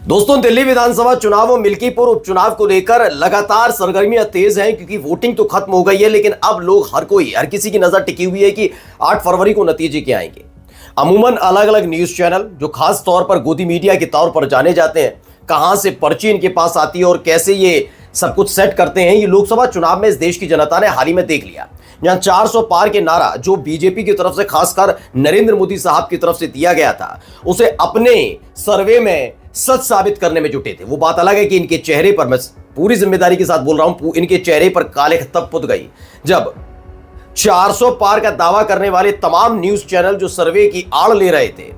दोस्तों, दिल्ली विधानसभा चुनाव और मिल्कीपुर उपचुनाव को लेकर लगातार सरगर्मियां तेज हैं क्योंकि वोटिंग तो खत्म हो गई है, लेकिन अब लोग हर किसी की नजर टिकी हुई है कि 8 फरवरी को नतीजे क्या आएंगे। अमूमन अलग अलग न्यूज चैनल जो खास तौर पर गोदी मीडिया के तौर पर जाने जाते हैं, कहां से पर्ची इनके पास आती है और कैसे ये सब कुछ सेट करते हैं, ये लोकसभा चुनाव में इस देश की जनता ने हाल ही में देख लिया। जहां 400 पार के नारा जो बीजेपी की तरफ से खासकर नरेंद्र मोदी साहब की तरफ से दिया गया था, उसे अपने सर्वे में सच साबित करने में जुटे थे। वो बात अलग है कि इनके चेहरे पर, मैं पूरी जिम्मेदारी के साथ बोल रहा हूं, इनके चेहरे पर काले तब पुत गई जब 400 पार का दावा करने वाले तमाम न्यूज चैनल जो सर्वे की आड़ ले रहे थे,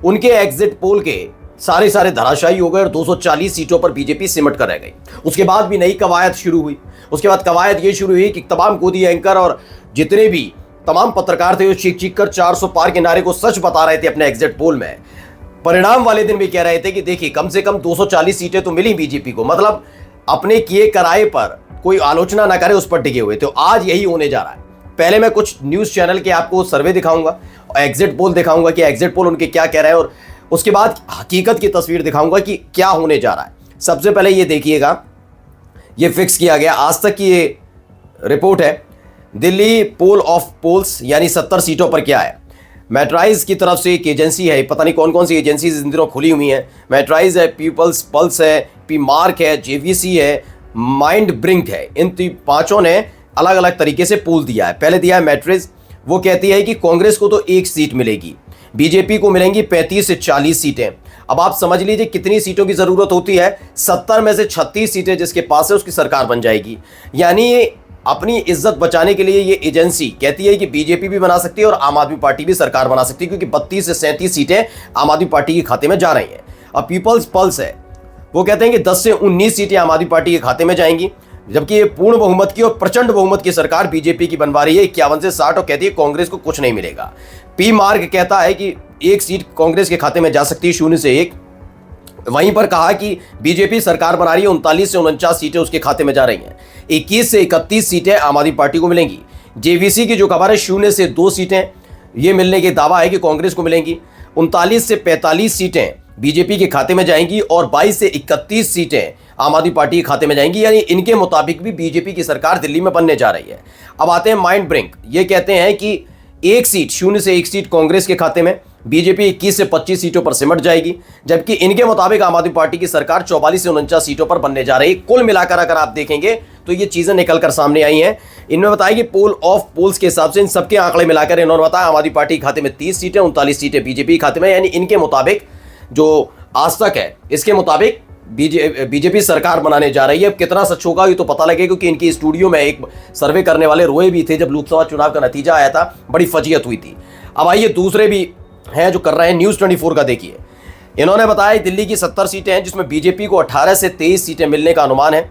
उनके एग्जिट पोल के सारे धराशायी हो गए और 240 सीटों पर बीजेपी सिमट कर रह गई। उसके बाद भी नई कवायद शुरू हुई। उसके बाद कवायद ये शुरू हुई कि तमाम गोदी एंकर और जितने भी तमाम पत्रकार थे, वो चीख कर 400 पार के नारे को सच बता रहे थे अपने एग्जिट पोल में। परिणाम वाले दिन भी कह रहे थे कि देखिए, कम से कम 240 सीटें तो मिली बीजेपी को, मतलब अपने किए कराए पर कोई आलोचना ना करे, उस पर टिके हुए। तो आज यही होने जा रहा है। पहले मैं कुछ न्यूज चैनल के आपको सर्वे दिखाऊंगा, एग्जिट पोल दिखाऊंगा कि एग्जिट पोल उनके क्या कह रहे हैं, और उसके बाद हकीकत की तस्वीर दिखाऊंगा कि क्या होने जा रहा है। सबसे पहले ये देखिएगा, ये फिक्स किया गया, आज तक की ये रिपोर्ट है। दिल्ली पोल ऑफ पोल्स यानी 70 सीटों पर क्या है। मैट्राइज की तरफ से एक एजेंसी है, पता नहीं कौन कौन सी एजेंसीज इन दिनों खुली हुई हैं। मैट्राइज है, पीपल्स पल्स है, पी मार्क है, जेवीसी है, माइंड ब्रिंक है। इन पांचों ने अलग अलग तरीके से पोल दिया है। पहले दिया है मैट्रिज, वो कहती है कि कांग्रेस को तो 1 सीट मिलेगी, बीजेपी को मिलेंगी 35 से 40 सीटें। अब आप समझ लीजिए कितनी सीटों की जरूरत होती है। 70 में से 36 सीटें जिसके पास है उसकी सरकार बन जाएगी। यानी अपनी इज्जत बचाने के लिए ये एजेंसी कहती है कि बीजेपी भी बना सकती है और आम आदमी पार्टी भी सरकार बना सकती है, क्योंकि 32 से 37 सीटें आम आदमी पार्टी के खाते में जा रही हैं। अब पीपल्स पल्स है, वो कहते हैं कि 10 से 19 सीटें आम आदमी पार्टी के खाते में जाएंगी, जबकि ये पूर्ण बहुमत की और प्रचंड बहुमत की सरकार बीजेपी की बनवा रही है 51 से 60, और कहती है कांग्रेस को कुछ नहीं मिलेगा। पी मार्क कहता है कि 1 सीट कांग्रेस के खाते में जा सकती है, 0 से 1। वहीं पर कहा कि बीजेपी सरकार बना रही है, 39 से 49 सीटें उसके खाते में जा रही हैं। 21 से 31 सीटें आम आदमी पार्टी को मिलेंगी। जेवीसी की जो खबर है, 0 से 2 सीटें ये मिलने के दावा है कि कांग्रेस को मिलेंगी। 39 से 45 सीटें बीजेपी के खाते में जाएंगी और 22 से 31 सीटें आम आदमी पार्टी के खाते में जाएंगी। यानी इनके मुताबिक भी बीजेपी की सरकार दिल्ली में बनने जा रही है। अब आते हैं माइंड ब्रिंक, ये कहते हैं कि 1 सीट, 0 से 1 सीट कांग्रेस के खाते में, बीजेपी 21 से 25 सीटों पर सिमट जाएगी, जबकि इनके मुताबिक आम आदमी पार्टी की सरकार 44 से 49 सीटों पर बनने जा रही है। कुल मिलाकर अगर आप देखेंगे तो ये चीजें निकलकर सामने आई हैं। इनमें बताया कि पोल ऑफ पोल्स के हिसाब से इन सबके आंकड़े मिलाकर इन्होंने बताया आम आदमी पार्टी के खाते में 30 सीटें, 39 सीटें बीजेपी के खाते में। यानी इनके मुताबिक जो आज तक है, इसके मुताबिक बीजेपी सरकार बनाने जा रही है। अब कितना सच होगा ये तो पता लगेगा, क्योंकि इनकी स्टूडियो में एक सर्वे करने वाले रोए भी थे जब लोकसभा चुनाव का नतीजा आया था, बड़ी फजीयत हुई थी। अब आइए दूसरे भी हैं जो कर रहे हैं। न्यूज़ 24 का देखिए, इन्होंने बताया दिल्ली की 70 सीटें हैं, जिसमें बीजेपी को 18 से 23 सीटें मिलने का अनुमान है।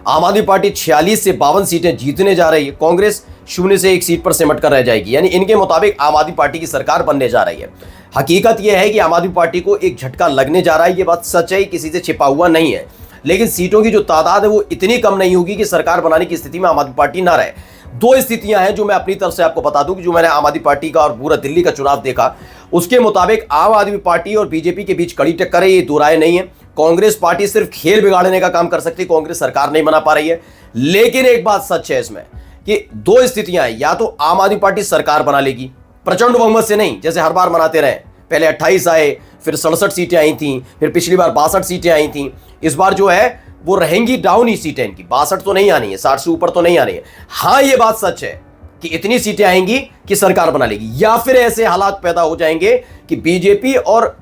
आम आदमी पार्टी 46 से 52 सीटें जीतने जा रही है। कांग्रेस 0 से 1 सीट पर सिमट कर रह जाएगी। यानी इनके मुताबिक आम आदमी पार्टी की सरकार बनने जा रही है। हकीकत यह है कि आम आदमी पार्टी को एक झटका लगने जा रहा है। ये बात सच है, किसी से छिपा हुआ नहीं है। लेकिन सीटों की जो तादाद है वो इतनी कम नहीं होगी कि सरकार बनाने की स्थिति में आम आदमी पार्टी ना रहे। 2 स्थितियां हैं जो मैं अपनी तरफ से आपको बता दूं कि जो मैंने आम आदमी पार्टी का और पूरा दिल्ली का चुनाव देखा, उसके मुताबिक आम आदमी पार्टी और बीजेपी के बीच कड़ी टक्कर है, ये दो राय नहीं है। कांग्रेस पार्टी सिर्फ खेल बिगाड़ने का काम कर सकती है, कांग्रेस सरकार नहीं बना पा रही है। लेकिन एक बात सच है इसमें कि 2 स्थितियां हैं, या तो आम आदमी पार्टी सरकार बना लेगी, प्रचंड बहुमत से नहीं जैसे हर बार बनाते रहे। पहले 28 आए, फिर 67 सीटें आई थी, फिर पिछली बार 62 सीटें आई थी। इस बार जो है वो रहेंगी डाउन ही सीटें इनकी, 62 तो नहीं आनी है, 60 से ऊपर तो नहीं आनी है। हाँ, ये बात सच है कि इतनी सीटें आएंगी कि सरकार बना लेगी, या फिर ऐसे हालात पैदा हो जाएंगे कि बीजेपी और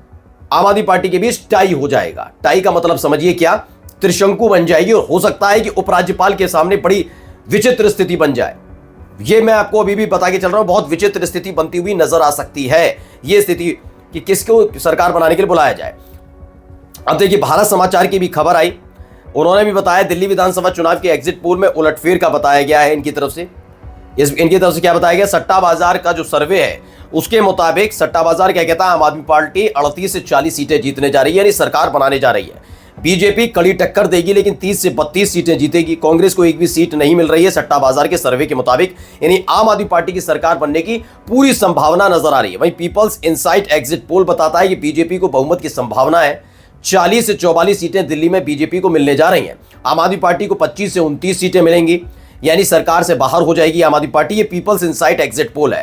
आम आदमी पार्टी के बीच टाई हो जाएगा। टाई का मतलब समझिए क्या, त्रिशंकु बन जाएगी, और हो सकता है कि उपराज्यपाल के सामने बड़ी विचित्र स्थिति बन जाए। ये मैं आपको अभी भी बता के चल रहा हूं, बहुत विचित्र स्थिति बनती हुई नजर आ सकती है ये स्थिति कि किसको सरकार बनाने के लिए बुलाया जाए। अब देखिए, भारत समाचार की भी खबर आई, उन्होंने भी बताया दिल्ली विधानसभा चुनाव के एग्जिट पोल में उलटफेर का बताया गया है। इनकी तरफ से क्या बताया गया, सट्टा बाजार का जो सर्वे है उसके मुताबिक सट्टा बाजार क्या कहता है, आम आदमी पार्टी 38 से 40 सीटें जीतने जा रही है, यानी सरकार बनाने जा रही है। बीजेपी कड़ी टक्कर देगी, लेकिन 30 से 32 सीटें जीतेगी। कांग्रेस को एक भी सीट नहीं मिल रही है सट्टा बाजार के सर्वे के मुताबिक, यानी आम आदमी पार्टी की सरकार बनने की पूरी संभावना नजर आ रही है। वहीं पीपल्स इनसाइट एग्जिट पोल बताता है कि बीजेपी को बहुमत की संभावना है, 40 से 44 सीटें दिल्ली में बीजेपी को मिलने जा रही हैं। आम आदमी पार्टी को 25 से 29 सीटें मिलेंगी, यानी सरकार से बाहर हो जाएगी आम आदमी पार्टी। ये पीपल्स इनसाइट एग्जिट पोल है।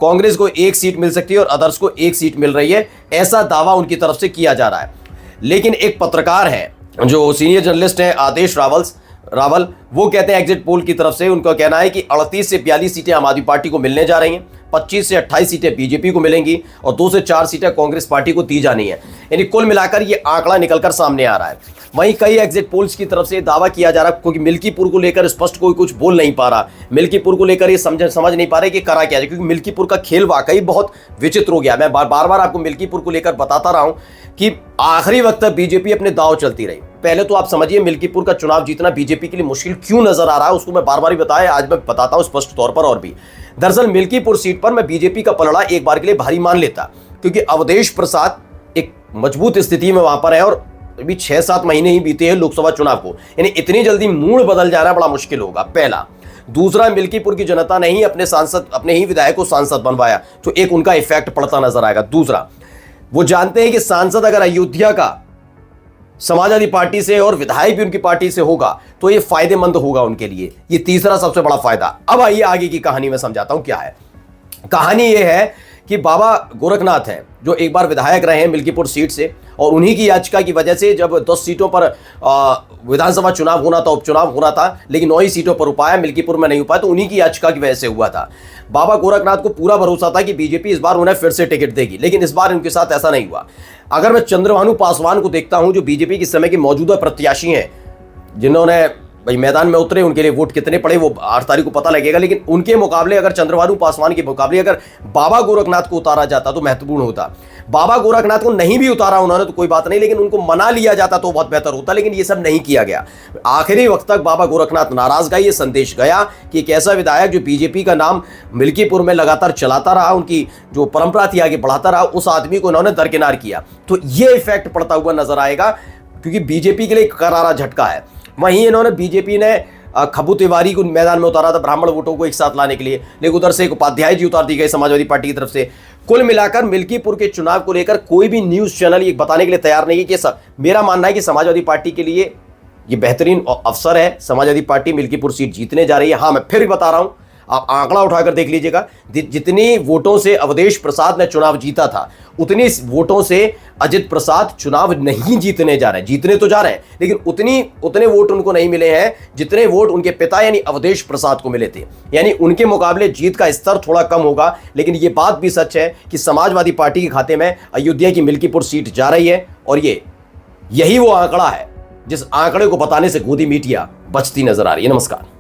कांग्रेस को 1 सीट मिल सकती है और अदर्स को 1 सीट मिल रही है, ऐसा दावा उनकी तरफ से किया जा रहा है। लेकिन एक पत्रकार है जो सीनियर जर्नलिस्ट हैं आदेश रावल, वो कहते हैं एग्जिट पोल की तरफ से, उनका कहना है कि 38 से 42 सीटें आम आदमी पार्टी को मिलने जा रही हैं, 25 से 28 सीटें बीजेपी को मिलेंगी और 2 से 4 सीटें कांग्रेस पार्टी को दी जानी है। यानी कुल मिलाकर ये आंकड़ा निकलकर सामने आ रहा है। वहीं कई एग्जिट पोल्स की तरफ से दावा किया जा रहा है, क्योंकि मिल्कीपुर को लेकर स्पष्ट कोई कुछ बोल नहीं पा रहा, मिल्कीपुर को लेकर ये समझ नहीं पा रहे कि करा क्या जाए, क्योंकि मिल्कीपुर का खेल वाकई बहुत विचित्र हो गया। मैं बार बार आपको मिल्कीपुर को लेकर बताता रहा हूं कि आखिरी वक्त तक बीजेपी अपने दांव चलती रही। पहले तो आप समझिए मिल्कीपुर का चुनाव जीतना बीजेपी के लिए मुश्किल क्यों नजर आ रहा है, उसको मैं बार बार ही बताया, आज मैं बताता हूं स्पष्ट तौर पर और भी। दरअसल मिल्कीपुर सीट पर मैं बीजेपी का पलड़ा एक बार के लिए भारी मान लेता, क्योंकि अवधेश प्रसाद एक मजबूत स्थिति में वहां पर है और अभी 6-7 महीने ही बीते हैं लोकसभा चुनाव को, यानी इतनी जल्दी मूड बदल जा रहा है, बड़ा मुश्किल होगा। पहला। दूसरा, मिल्कीपुर की जनता ने ही अपने ही विधायक को सांसद बनवाया, तो एक उनका इफेक्ट पड़ता नजर आएगा। दूसरा, वो जानते हैं कि सांसद अगर अयोध्या का समाजवादी पार्टी से और विधायक भी उनकी पार्टी से होगा तो ये फायदेमंद होगा उनके लिए। ये तीसरा सबसे बड़ा फायदा। अब आइए आगे की कहानी में समझाता हूं क्या है। कहानी ये है कि बाबा गोरखनाथ हैं जो एक बार विधायक रहे हैं मिल्कीपुर सीट से, और उन्हीं की याचिका की वजह से जब 10 सीटों पर विधानसभा चुनाव होना था, उपचुनाव होना था, लेकिन 9 ही सीटों पर हो पाया, मिल्कीपुर में नहीं हो पाया, तो उन्हीं की याचिका की वजह से हुआ था। बाबा गोरखनाथ को पूरा भरोसा था कि बीजेपी इस बार उन्हें फिर से टिकट देगी, लेकिन इस बार उनके साथ ऐसा नहीं हुआ। अगर मैं चंद्रभानु पासवान को देखता हूं जो बीजेपी के समय के मौजूदा प्रत्याशी हैं, जिन्होंने भाई मैदान में उतरे, उनके लिए वोट कितने पड़े वो 8 तारीख को पता लगेगा, लेकिन उनके मुकाबले अगर चंद्रभानु पासवान के मुकाबले अगर बाबा गोरखनाथ को उतारा जाता तो महत्वपूर्ण होता। बाबा गोरखनाथ को नहीं भी उतारा उन्होंने तो कोई बात नहीं, लेकिन उनको मना लिया जाता तो बहुत बेहतर होता, लेकिन ये सब नहीं किया गया। आखिरी वक्त तक बाबा गोरखनाथ नाराज गए। ये संदेश गया कि एक ऐसा विधायक जो बीजेपी का नाम मिल्कीपुर में लगातार चलाता रहा, उनकी जो परंपरा थी आगे बढ़ाता रहा, उस आदमी को उन्होंने दरकिनार किया। तो ये इफेक्ट पड़ता हुआ नजर आएगा, क्योंकि बीजेपी के लिए करारा झटका है। वहीं इन्होंने बीजेपी ने खब्बू तिवारी को मैदान में उतारा था ब्राह्मण वोटों को एक साथ लाने के लिए, लेकिन उधर से एक उपाध्याय जी उतार दी गए समाजवादी पार्टी की तरफ से। कुल मिलाकर मिल्कीपुर के चुनाव को लेकर कोई भी न्यूज चैनल ये बताने के लिए तैयार नहीं है कि मेरा मानना है कि समाजवादी पार्टी के लिए ये बेहतरीन अवसर है। समाजवादी पार्टी मिल्कीपुर सीट जीतने जा रही है। हाँ, मैं फिर भी बता रहा हूं, आप आंकड़ा उठाकर देख लीजिएगा, जितनी वोटों से अवधेश प्रसाद ने चुनाव जीता था उतनी वोटों से अजित प्रसाद चुनाव नहीं जीतने जा रहे हैं। जीतने तो जा रहे हैं, लेकिन उतने वोट उनको नहीं मिले हैं जितने वोट उनके पिता यानी अवधेश प्रसाद को मिले थे। यानी उनके मुकाबले जीत का स्तर थोड़ा कम होगा, लेकिन यह बात भी सच है कि समाजवादी पार्टी के खाते में अयोध्या की मिल्कीपुर सीट जा रही है, और यही वो आंकड़ा है जिस आंकड़े को बताने से गोदी मीडिया बचती नजर आ रही है। नमस्कार।